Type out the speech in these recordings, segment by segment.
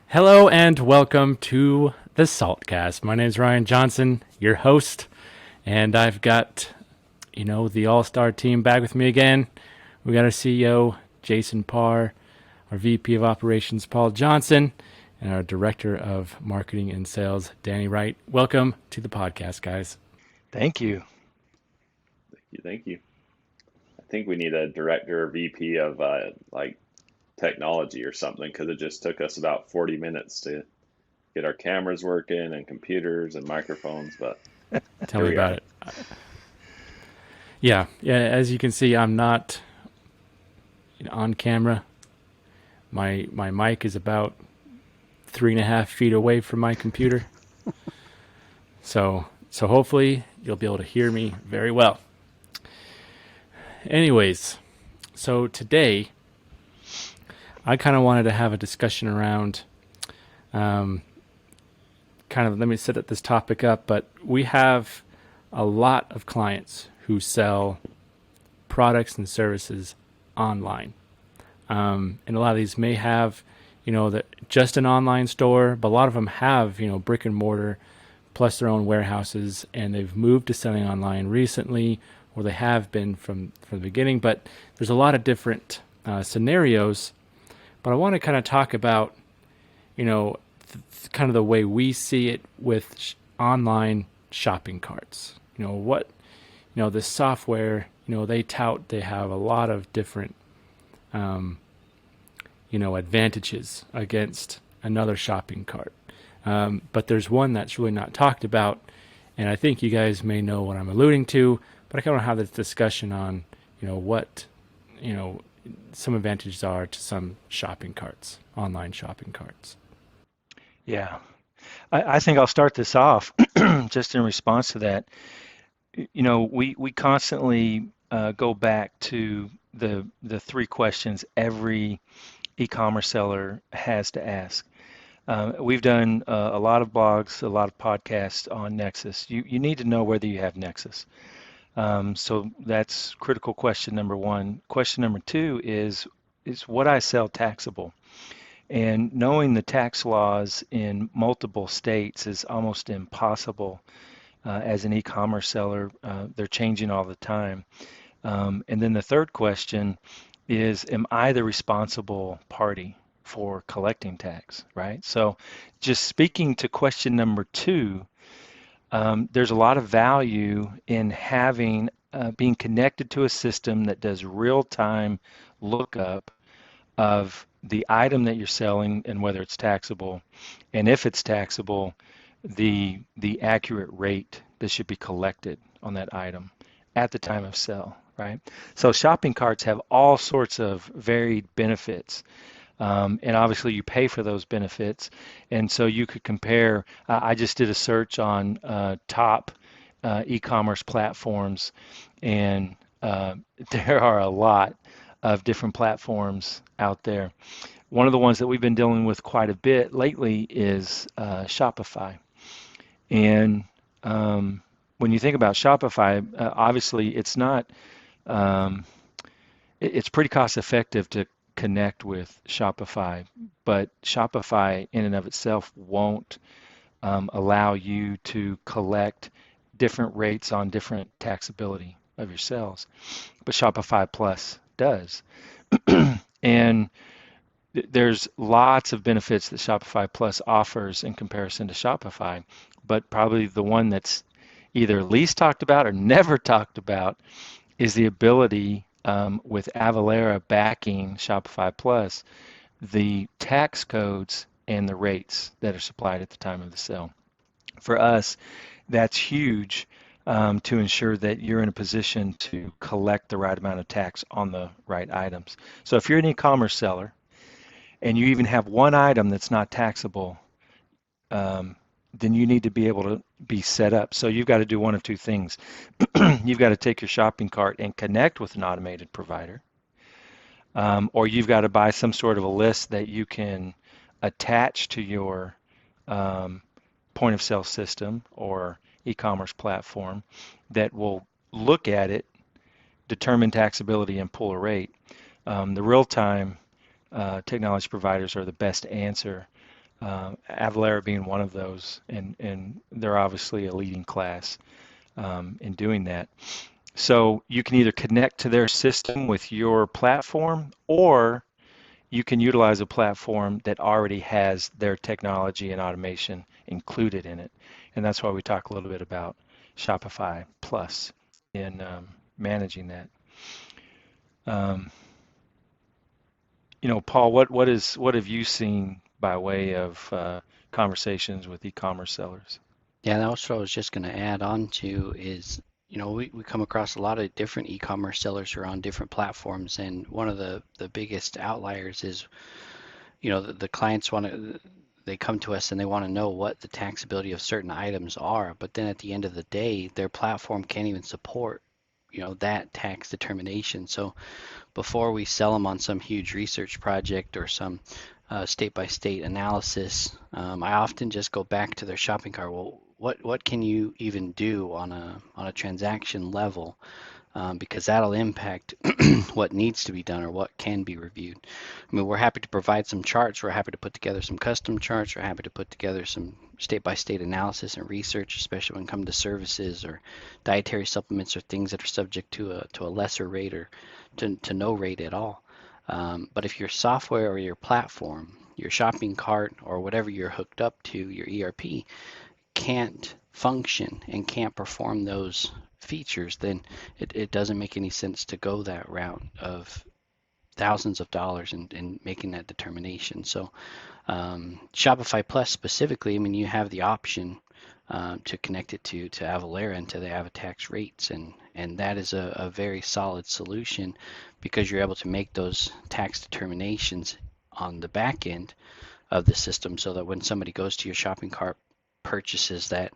Hello and welcome to the Saltcast. My name is Ryan Johnson, your host, and I've got, the all-star team back with me again. We got our CEO, Jason Parr, our VP of Operations, Paul Johnson, and our Director of Marketing and Sales, Danny Wright. Welcome to the podcast, guys. Thank you. Thank you. I think we need a director or VP of like technology or something because it just took us about 40 minutes to get our cameras working and computers and microphones, but Tell here me we about are. it. Yeah. As you can see, I'm not on camera. My mic is about 3.5 feet away from my computer. So hopefully you'll be able to hear me very well. Anyways, so today I kind of wanted to have a discussion around um, let me set this topic up, but we have a lot of clients who sell products and services online. And a lot of these may have, just an online store, but a lot of them have, brick and mortar plus their own warehouses, and they've moved to selling online recently, or they have been from the beginning. But there's a lot of different scenarios. But I want to kind of talk about, kind of the way we see it with online shopping carts. The software, they tout they have a lot of different um, advantages against another shopping cart. But there's one that's really not talked about, and I think you guys may know what I'm alluding to. But I kind of want to have this discussion on, what, you know, some advantages are to some shopping carts, online shopping carts. Yeah. I think I'll start this off just in response to that. We constantly go back to the three questions every e-commerce seller has to ask. We've done a lot of blogs, a lot of podcasts on Nexus. You need to know whether you have Nexus. So that's critical question number one. Question number two is what I sell taxable? And knowing the tax laws in multiple states is almost impossible as an e-commerce seller. They're changing all the time. And then the third question is, am I the responsible party for collecting tax, right? So just speaking to question number two, there's a lot of value in having being connected to a system that does real-time lookup of the item that you're selling and whether it's taxable, and if it's taxable, the accurate rate that should be collected on that item at the time of sale, right? So shopping carts have all sorts of varied benefits. And obviously you pay for those benefits. And so you could compare, I just did a search on top e-commerce platforms, and there are a lot of different platforms out there. One of the ones that we've been dealing with quite a bit lately is Shopify. And when you think about Shopify, obviously it's not, um, it's pretty cost effective to connect with Shopify, but Shopify in and of itself won't allow you to collect different rates on different taxability of your sales, but Shopify Plus does. And there's lots of benefits that Shopify Plus offers in comparison to Shopify, but probably the one that's either least talked about or never talked about is the ability with Avalara backing Shopify Plus, the tax codes and the rates that are supplied at the time of the sale. For us, that's huge to ensure that you're in a position to collect the right amount of tax on the right items. So if you're an e-commerce seller and you even have one item that's not taxable, um, then you need to be able to be set up. So you've got to do one of two things. You've got to take your shopping cart and connect with an automated provider, or you've got to buy some sort of a list that you can attach to your um, point of sale system or e-commerce platform that will look at it, determine taxability, and pull a rate. The real-time technology providers are the best answer Avalara being one of those, and they're obviously a leading class in doing that. So you can either connect to their system with your platform, or you can utilize a platform that already has their technology and automation included in it. And that's why we talk a little bit about Shopify Plus in managing that. Um, Paul, what have you seen by way of conversations with e-commerce sellers? Yeah, that's what I was just going to add on to is, we come across a lot of different e-commerce sellers who are on different platforms, and one of the biggest outliers is, the clients they come to us and they want to know what the taxability of certain items are, but then at the end of the day, their platform can't even support, that tax determination. So before we sell them on some huge research project or some state-by-state analysis, I often just go back to their shopping cart. Well, what can you even do on a transaction level? Because that'll impact what needs to be done or what can be reviewed. I mean, we're happy to provide some charts. We're happy to put together some custom charts. We're happy to put together some state-by-state analysis and research, especially when it comes to services or dietary supplements or things that are subject to a lesser rate or to no rate at all. But if your software or your platform, your shopping cart, or whatever you're hooked up to, your ERP, can't function and can't perform those features, then it doesn't make any sense to go that route of thousands of dollars and making that determination. So Shopify Plus specifically, I mean, you have the option to connect it to Avalara and to the AvaTax rates, and that is a very solid solution because you're able to make those tax determinations on the back end of the system, so that when somebody goes to your shopping cart, purchases that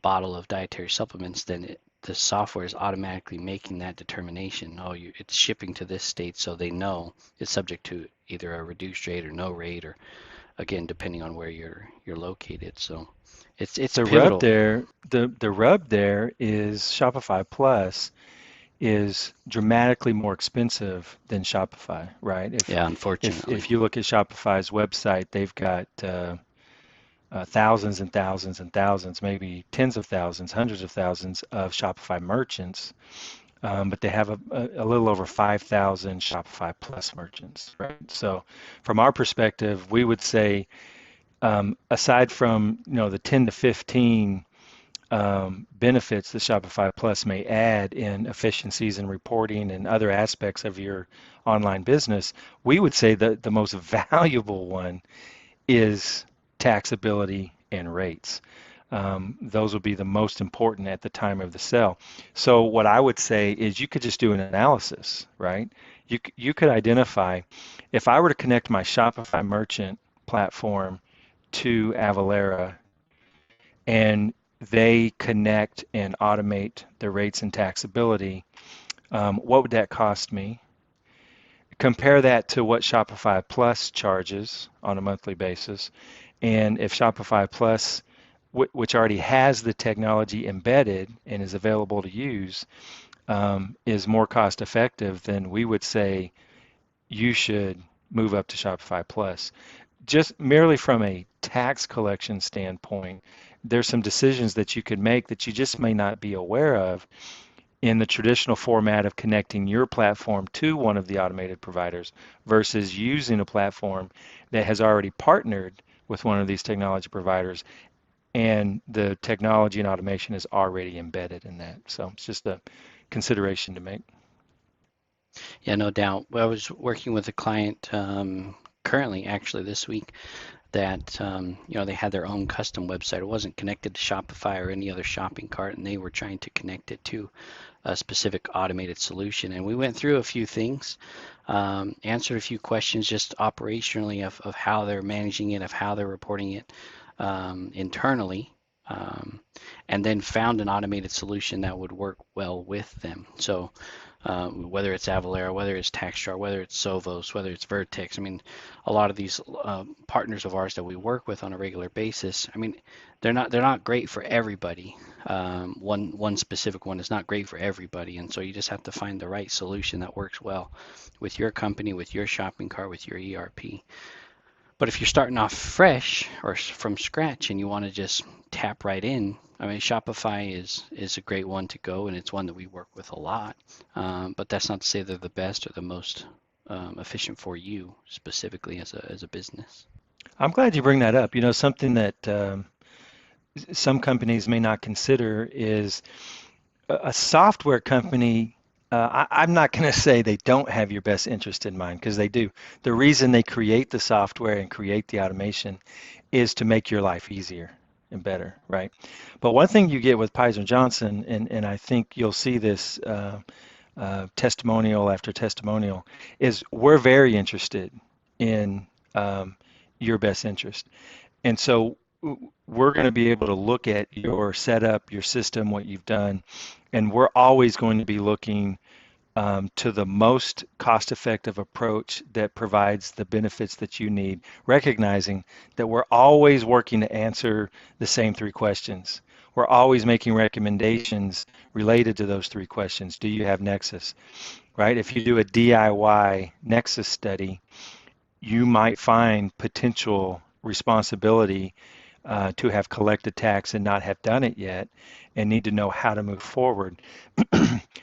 bottle of dietary supplements, then the software is automatically making that determination. Oh, it's shipping to this state, so they know it's subject to either a reduced rate or no rate, or again, depending on where you're located. So it's The rub pivotal. there, the rub there is Shopify Plus is dramatically more expensive than Shopify, right? Yeah, If unfortunately. you look at Shopify's website, they've got thousands and thousands and thousands, maybe tens of thousands, hundreds of thousands of Shopify merchants, but they have a little over 5,000 Shopify Plus merchants, right? So from our perspective, we would say, aside from the 10 to 15 benefits that Shopify Plus may add in efficiencies and reporting and other aspects of your online business, we would say that the most valuable one is taxability and rates. Those will be the most important at the time of the sale. So what I would say is you could just do an analysis, right? You could identify, if I were to connect my Shopify merchant platform to Avalara and they connect and automate the rates and taxability, what would that cost me? Compare that to what Shopify Plus charges on a monthly basis. And if Shopify Plus, which already has the technology embedded and is available to use, is more cost effective, then we would say you should move up to Shopify Plus. Just merely from a tax collection standpoint, there's some decisions that you could make that you just may not be aware of in the traditional format of connecting your platform to one of the automated providers versus using a platform that has already partnered with one of these technology providers, and the technology and automation is already embedded in that. So it's just a consideration to make. Yeah, no doubt. Well, I was working with a client currently, actually this week, that they had their own custom website. It wasn't connected to Shopify or any other shopping cart, and they were trying to connect it to a specific automated solution. And we went through a few things, answered a few questions just operationally of how they're managing it, of how they're reporting it internally, and then found an automated solution that would work well with them. So whether it's Avalara, whether it's TaxChart, whether it's Sovos, whether it's Vertex. I mean, a lot of these partners of ours that we work with on a regular basis. I mean, they're not great for everybody. One specific one is not great for everybody, and so you just have to find the right solution that works well with your company, with your shopping cart, with your ERP. But if you're starting off fresh or from scratch and you want to just tap right in, I mean, Shopify is a great one to go, and it's one that we work with a lot. But that's not to say they're the best or the most efficient for you specifically as a business. I'm glad you bring that up. You know, something that some companies may not consider is a software company. I'm not going to say they don't have your best interest in mind, because they do. The reason they create the software and create the automation is to make your life easier and better, right? But one thing you get with Pizer Johnson, and I think you'll see this testimonial after testimonial, is we're very interested in your best interest. And so we're going to be able to look at your setup, your system, what you've done, and we're always going to be looking to the most cost-effective approach that provides the benefits that you need, recognizing that we're always working to answer the same three questions. We're always making recommendations related to those three questions. Do you have Nexus, right? If you do a DIY Nexus study, you might find potential responsibility to have collected tax and not have done it yet and need to know how to move forward.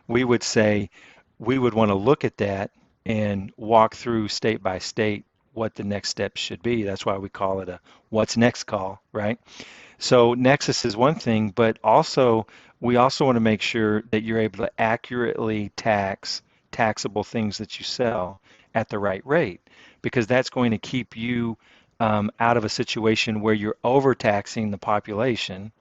We would say we would want to look at that and walk through state by state what the next steps should be. That's why we call it a what's next call, right? So Nexus is one thing, but also we also want to make sure that you're able to accurately tax taxable things that you sell at the right rate, because that's going to keep you out of a situation where you're overtaxing the population.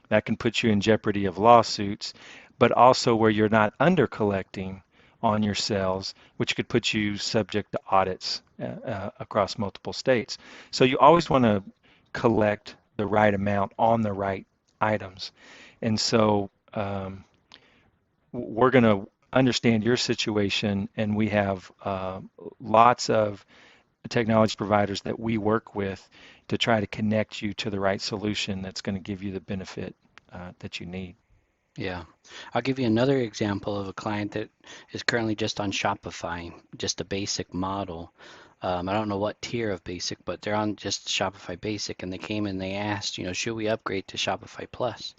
That can put you in jeopardy of lawsuits, but also where you're not under collecting on your sales, which could put you subject to audits across multiple states. So you always want to collect the right amount on the right items. And so we're going to understand your situation, and we have lots of technology providers that we work with to try to connect you to the right solution that's going to give you the benefit that you need. Yeah. I'll give you another example of a client that is currently just on Shopify, just a basic model. I don't know what tier of basic, but they're on just Shopify basic, and they came and they asked, should we upgrade to Shopify Plus?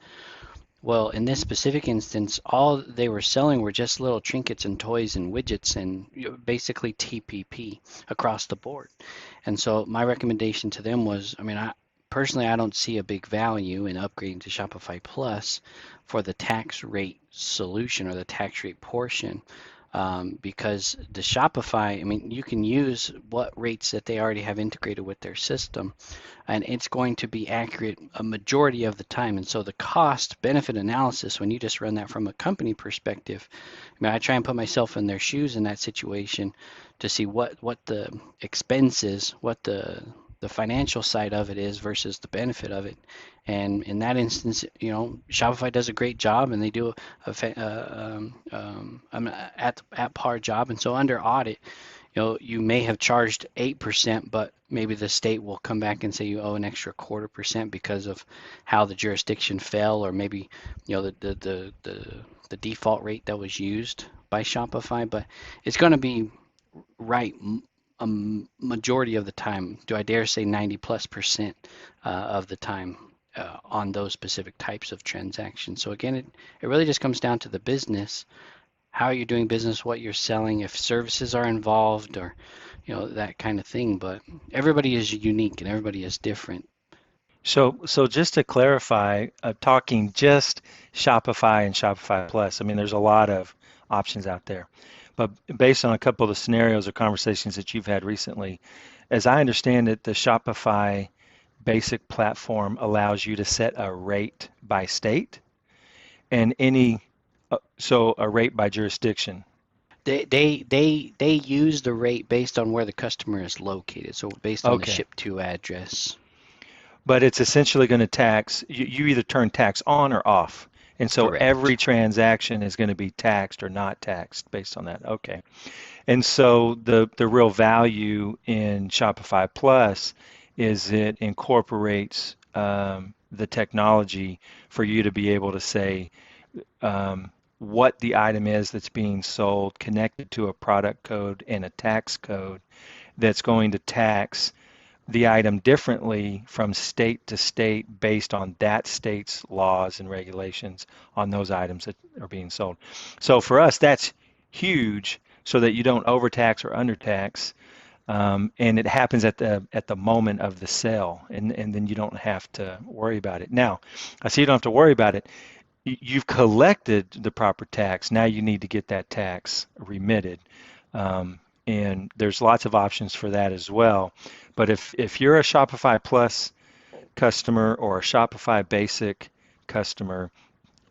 Well, in this specific instance, all they were selling were just little trinkets and toys and widgets and basically TPP across the board. And so my recommendation to them was, personally, I don't see a big value in upgrading to Shopify Plus for the tax rate solution or the tax rate portion. Because the Shopify, you can use what rates that they already have integrated with their system, and it's going to be accurate a majority of the time. And so the cost benefit analysis, when you just run that from a company perspective, I try and put myself in their shoes in that situation to see what the expense is, what the financial side of it is versus the benefit of it. And in that instance, Shopify does a great job, and they do at par job. And so under audit, you may have charged 8%, but maybe the state will come back and say you owe an extra 0.25% because of how the jurisdiction fell, or maybe the default rate that was used by Shopify. But it's going to be right a majority of the time. Do I dare say 90+% of the time on those specific types of transactions? So again, it really just comes down to the business. How are you doing business, what you're selling, if services are involved, or that kind of thing. But everybody is unique and everybody is different. So just to clarify, talking just Shopify and Shopify Plus, there's a lot of options out there. But based on a couple of the scenarios or conversations that you've had recently, as I understand it, the Shopify basic platform allows you to set a rate by state and so a rate by jurisdiction. They use the rate based on where the customer is located, so based on the ship to address. But it's essentially going to tax, you either turn tax on or off. And so Correct. Every transaction is going to be taxed or not taxed based on that. Okay. And so the real value in Shopify Plus is it incorporates the technology for you to be able to say what the item is that's being sold, connected to a product code and a tax code that's going to tax the item differently from state to state based on that state's laws and regulations on those items that are being sold. So for us, that's huge so that you don't overtax or undertax. And it happens at the moment of the sale, and then you don't have to worry about it. Now, I see you don't have to worry about it. You've collected the proper tax. Now you need to get that tax remitted. And there's lots of options for that as well. But if you're a Shopify Plus customer or a Shopify Basic customer,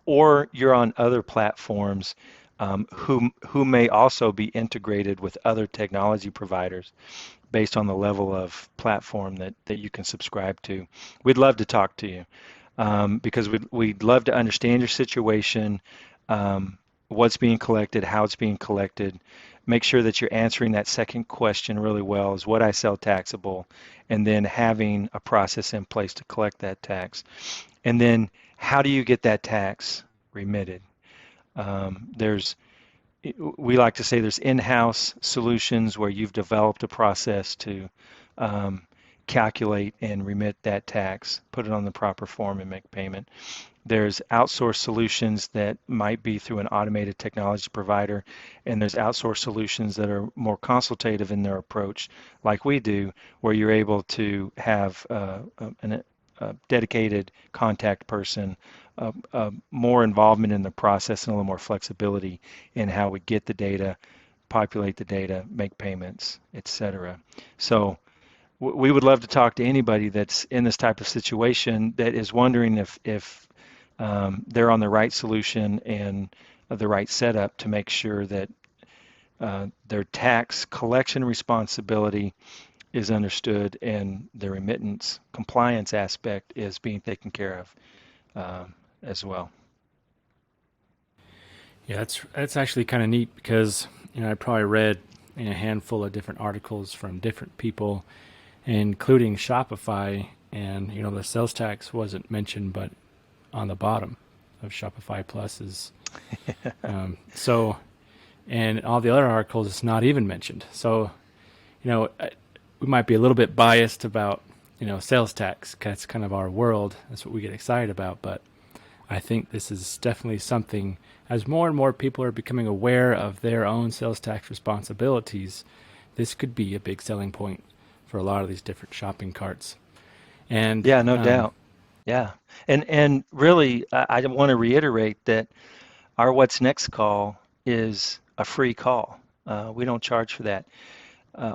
or you're on other platforms who may also be integrated with other technology providers based on the level of platform that you can subscribe to, we'd love to talk to you because we'd love to understand your situation, what's being collected, how it's being collected. Make sure that you're answering that second question really well, is what I sell taxable, and then having a process in place to collect that tax. And then how do you get that tax remitted? There's We like to say there's in-house solutions where you've developed a process to calculate and remit that tax, put it on the proper form and make payment. There's outsourced solutions that might be through an automated technology provider, and there's outsourced solutions that are more consultative in their approach, like we do, where you're able to have a dedicated contact person, more involvement in the process, and a little more flexibility in how we get the data, populate the data, make payments, etc. So we would love to talk to anybody that's in this type of situation that is wondering if they're on the right solution and the right setup to make sure that their tax collection responsibility is understood and the remittance compliance aspect is being taken care of as well. Yeah, that's actually kind of neat because I probably read a handful of different articles from different people, including Shopify, and the sales tax wasn't mentioned, but on the bottom of Shopify Plus is so, and all the other articles it's not even mentioned. So, we might be a little bit biased about sales tax. That's kind of our world. That's what we get excited about. But I think this is definitely something, as more and more people are becoming aware of their own sales tax responsibilities, this could be a big selling point for a lot of these different shopping carts. And Yeah, no doubt. Yeah. And really, I want to reiterate that our What's Next call is a free call. We don't charge for that.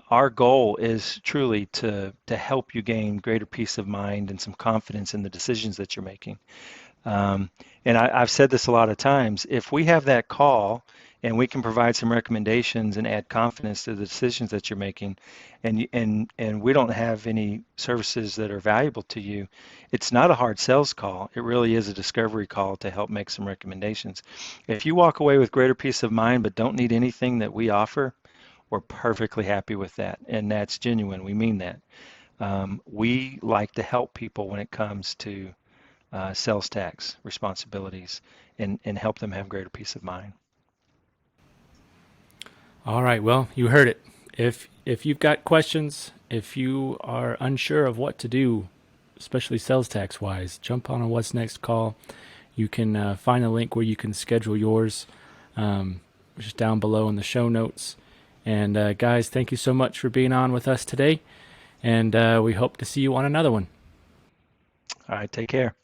Our goal is truly to help you gain greater peace of mind and some confidence in the decisions that you're making. And I've said this a lot of times, if we have that call and we can provide some recommendations and add confidence to the decisions that you're making, and we don't have any services that are valuable to you, it's not a hard sales call. It really is a discovery call to help make some recommendations. If you walk away with greater peace of mind but don't need anything that we offer, we're perfectly happy with that, and that's genuine. We mean that. We like to help people when it comes to sales tax responsibilities and help them have greater peace of mind. all right, well, you heard it. If you've got questions, if you are unsure of what to do, especially sales tax wise, jump on a What's Next call. You can find a link where you can schedule yours, which is down below in the show notes. And guys, thank you so much for being on with us today. And we hope to see you on another one. All right, take care.